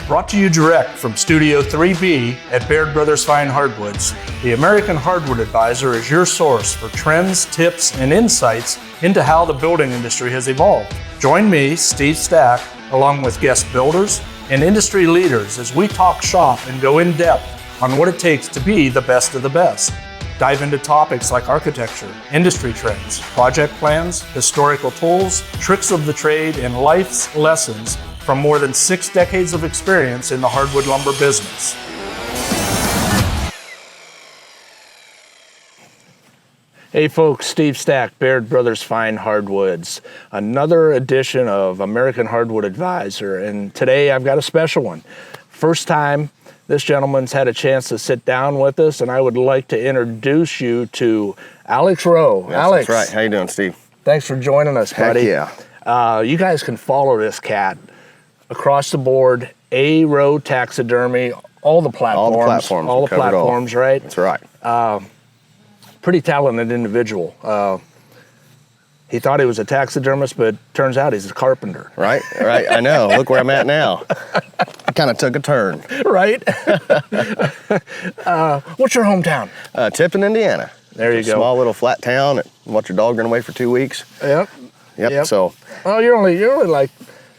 Brought to you direct from Studio 3B at Baird Brothers Fine Hardwoods, the American Hardwood Advisor is your source for trends, tips, and insights into how the building industry has evolved. Join me, Steve Stack, along with guest builders and industry leaders as we talk shop and go in depth on what it takes to be the best of the best. Dive into topics like architecture, industry trends, project plans, historical tools, tricks of the trade, and life's lessons from more than 6 decades of experience in the hardwood lumber business. Hey folks, Steve Stack, Baird Brothers Fine Hardwoods. Another edition of American Hardwood Advisor, and today I've got a special one. First time this gentleman's had a chance to sit down with us, and I would like to introduce you to Alex Roe. Yes, Alex. That's right. How you doing, Steve? Thanks for joining us, buddy. Heck yeah. You guys can follow this cat across the board, Roe Taxidermy, all the platforms. All the platforms, right? That's right. Pretty talented individual. He thought he was a taxidermist, but turns out he's a carpenter. Right. I know. Look where I'm at now. I kind of took a turn. Right. What's your hometown? Tippin, Indiana. There you go. Small little flat town. Watch your dog run away for 2 weeks. Yep. So. Well, you're only like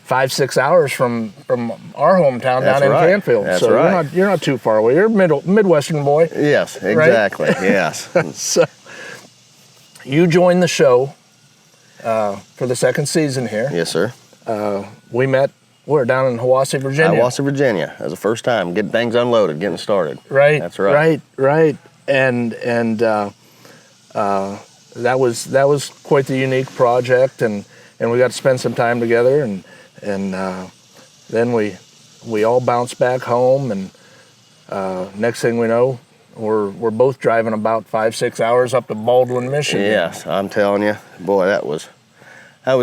5-6 hours from our hometown down in Canfield. That's so right. you're not too far away. You're a Midwestern boy. Yes, exactly. Right? Yes. So you joined the show for the second season here. Yes, sir. We're down in Hiwassee, Virginia. Hiwassee, Virginia. That was the first time getting things unloaded, getting started. Right. That's right. Right. And that was quite the unique project, and we got to spend some time together, and then we all bounced back home, and next thing we know, we're both driving about 5-6 hours up to Baldwin, Michigan. Yes, I'm telling you, boy, that was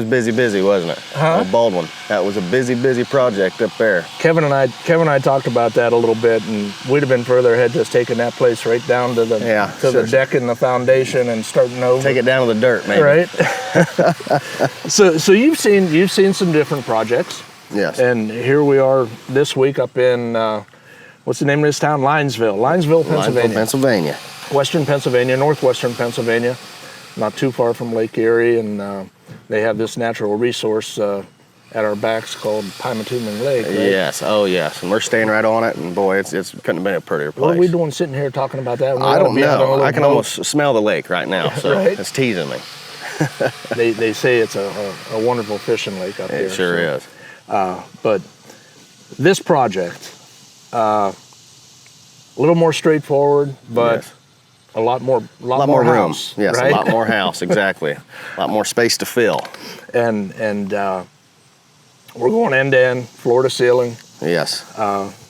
busy, wasn't it? Huh? Baldwin. That was a busy project up there. Kevin and I talked about that a little bit, and we'd have been further ahead just taking that place right down to the the deck and the foundation and starting over. Take it down to the dirt, maybe. Right. So you've seen some different projects. Yes. And here we are this week up in what's the name of this town? Linesville, Pennsylvania. Western Pennsylvania, northwestern Pennsylvania, not too far from Lake Erie, and they have this natural resource at our backs called Pymatuming Lake. Right? Yes, oh yes, and we're staying right on it, and boy, it couldn't have been a prettier place. What are we doing sitting here talking about that? I don't know. I can almost smell the lake right now, so right? It's teasing me. They say it's a wonderful fishing lake up here. It sure is. But this project, a little more straightforward, but yes. a lot more room. House, yes, right? A lot more house, exactly. A lot more space to fill. And we're going end to end, floor to ceiling. Yes.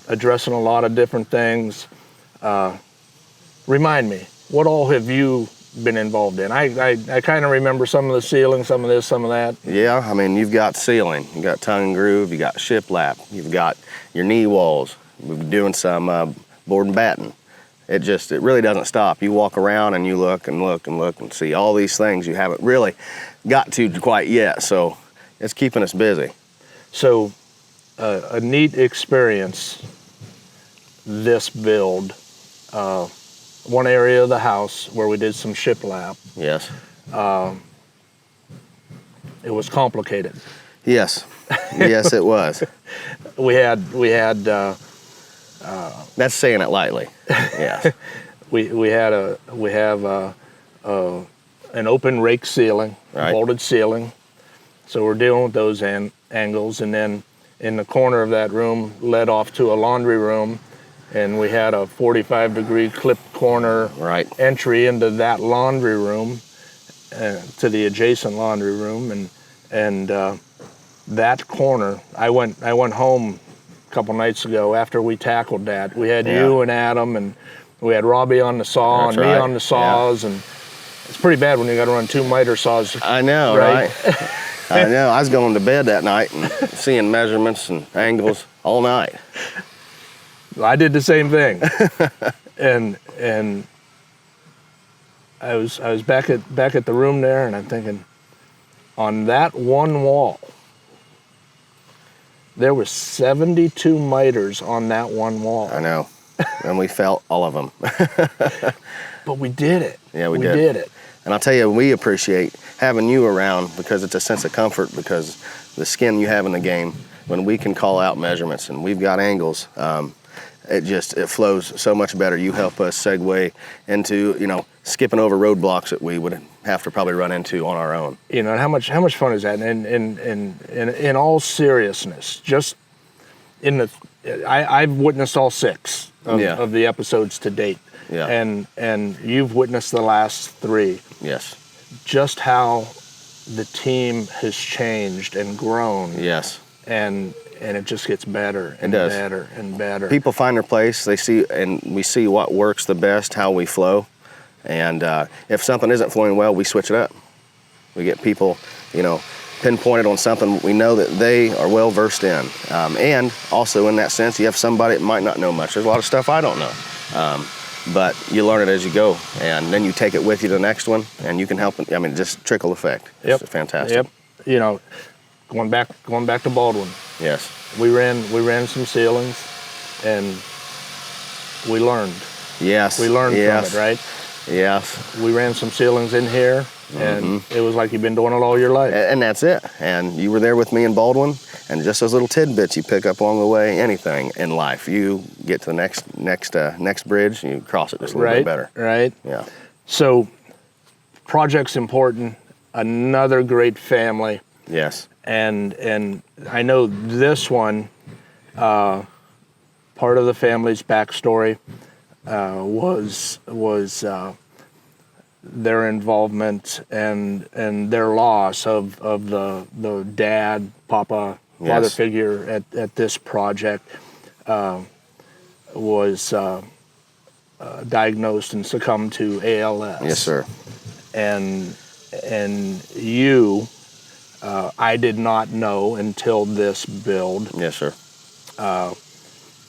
Addressing a lot of different things. Remind me, what all have you been involved in? I kind of remember some of the ceiling, some of this, some of that. Yeah, I mean, you've got ceiling, you've got tongue and groove, you've got shiplap, you've got your knee walls. We've been doing some board and batten. It really doesn't stop. You walk around and you look and see all these things you haven't really got to quite yet, so it's keeping us busy. So a neat experience, this build. One area of the house where we did some shiplap. Yes. It was complicated. Yes. Yes, it was. We had that's saying it lightly. Yes. we have an open rake ceiling, right. Vaulted ceiling. So we're dealing with those angles, and then in the corner of that room led off to a laundry room, and we had a 45-degree clipped corner entry into that laundry room to the adjacent laundry room, and that corner. I went home a couple nights ago after we tackled that. We had you and Adam, and we had Robbie on the saw and me on the saws, and it's pretty bad when you got to run 2 miter saws. I know, right? I know. I was going to bed that night and seeing measurements and angles all night. I did the same thing, and I was back at the room there, and I'm thinking, on that one wall, There were 72 miters on that one wall. I know. And we felt all of them. But we did it. Yeah, we did it. And I'll tell you, we appreciate having you around because it's a sense of comfort, because the skin you have in the game, when we can call out measurements and we've got angles, it flows so much better. You help us segue into, skipping over roadblocks that we would have to probably run into on our own. And how much fun is that? And in all seriousness, just I've witnessed all 6 of the episodes to date. Yeah. And you've witnessed the last 3. Yes. Just how the team has changed and grown. Yes. And it just gets better and better and better. People find their place. They see, and we see what works the best, how we flow. And if something isn't flowing well, we switch it up. We get people, pinpointed on something we know that they are well versed in. And also in that sense, you have somebody that might not know much. There's a lot of stuff I don't know. But you learn it as you go, and then you take it with you to the next one, and you can help. Just trickle effect. It's fantastic. Yep. Going back to Baldwin. Yes. We ran some ceilings, and we learned. Yes. We learned from it, right? Yes. We ran some ceilings in here, and it was like you've been doing it all your life. And that's it. And you were there with me in Baldwin, and just those little tidbits you pick up along the way. Anything in life, you get to the next bridge, and you cross it just a little bit better. Right. Yeah. So, project's important. Another great family. Yes. And I know this one, part of the family's backstory was their involvement and their loss of the dad, father figure at this project, was diagnosed and succumbed to ALS. Yes, sir. And you, I did not know until this build. Yes, sir.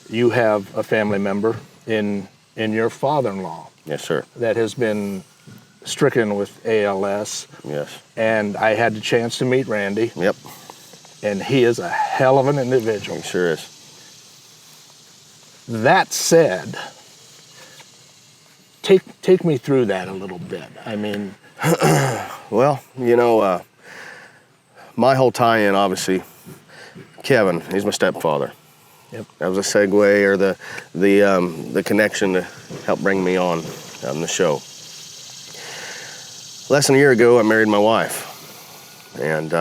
You have a family member in your father-in-law. Yes, sir. That has been stricken with ALS. Yes. And I had the chance to meet Randy. Yep. And he is a hell of an individual. He sure is. That said, take me through that a little bit. I mean, well, my whole tie-in, obviously, Kevin, he's my stepfather. Yep. That was a segue, or the connection to help bring me on the show. Less than a year ago, I married my wife, and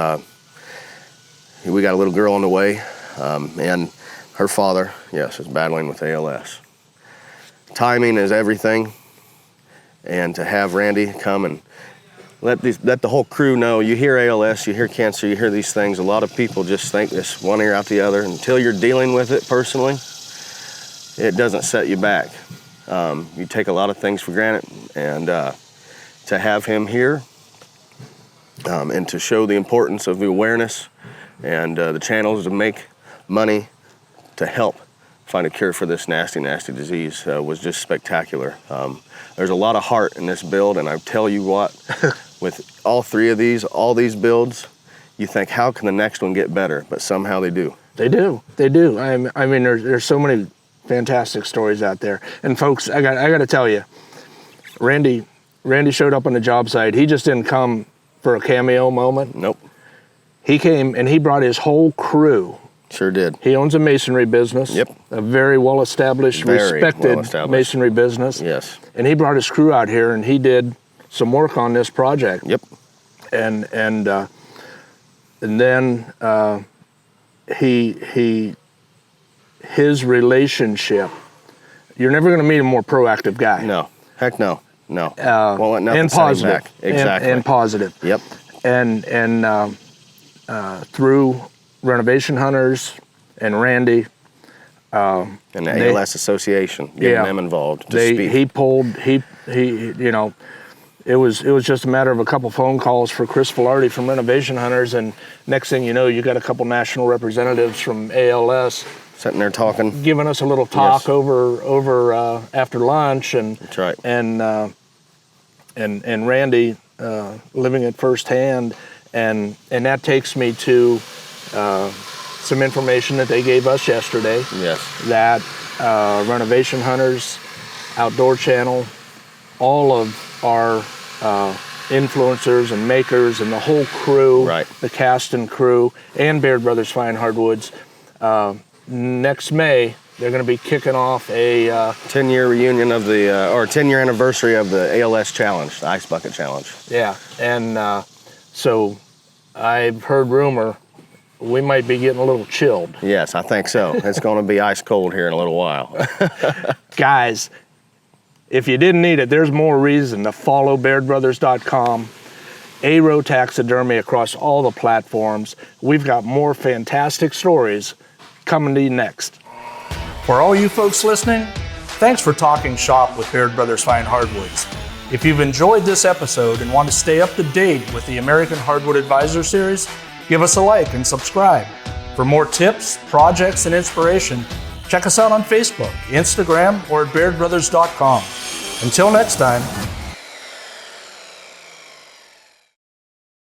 we got a little girl on the way, and her father, yes, is battling with ALS. Timing is everything, and to have Randy come and let the whole crew know. You hear ALS, you hear cancer, you hear these things. A lot of people just think this one ear out the other. Until you're dealing with it personally, it doesn't set you back. You take a lot of things for granted, and to have him here and to show the importance of the awareness and the channels to make money to help find a cure for this nasty, nasty disease was just spectacular. There's a lot of heart in this build, and I tell you what, with all these builds, you think, how can the next one get better? But somehow they do. They do. I mean, there's so many fantastic stories out there. And folks, I got to tell you, Randy showed up on the job site. He just didn't come for a cameo moment. Nope. He came and he brought his whole crew. Sure did. He owns a masonry business. Yep. A very well-established, respected masonry business. Yes. And he brought his crew out here and he did some work on this project. Yep. And then his relationship. You're never going to meet a more proactive guy. No. Heck no. No. Won't let nothing and set him positive. back. Exactly. And positive. Yep. And through Renovation Hunters and Randy. And the ALS Association, getting them involved to speak. It was just a matter of a couple phone calls for Chris Filardi from Renovation Hunters, and next thing you know, you got a couple national representatives from ALS sitting there talking, giving us a little talk over after lunch, and that's right. And Randy living it firsthand, and that takes me to some information that they gave us yesterday. Yes. That Renovation Hunters, Outdoor Channel, all of our influencers and makers and the whole crew, Right. the cast and crew, and Baird Brothers Fine Hardwoods. Next May, they're going to be kicking off a 10-year reunion of the, or 10-year anniversary of the ALS Challenge, the Ice Bucket Challenge. Yeah, and so I've heard rumor we might be getting a little chilled. Yes, I think so. It's going to be ice cold here in a little while. Guys, if you didn't need it, there's more reason to follow BairdBrothers.com, Roe Taxidermy across all the platforms. We've got more fantastic stories coming to you next. For all you folks listening, thanks for talking shop with Baird Brothers Fine Hardwoods. If you've enjoyed this episode and want to stay up to date with the American Hardwood Advisor series, give us a like and subscribe. For more tips, projects, and inspiration, check us out on Facebook, Instagram, or at BairdBrothers.com. Until next time,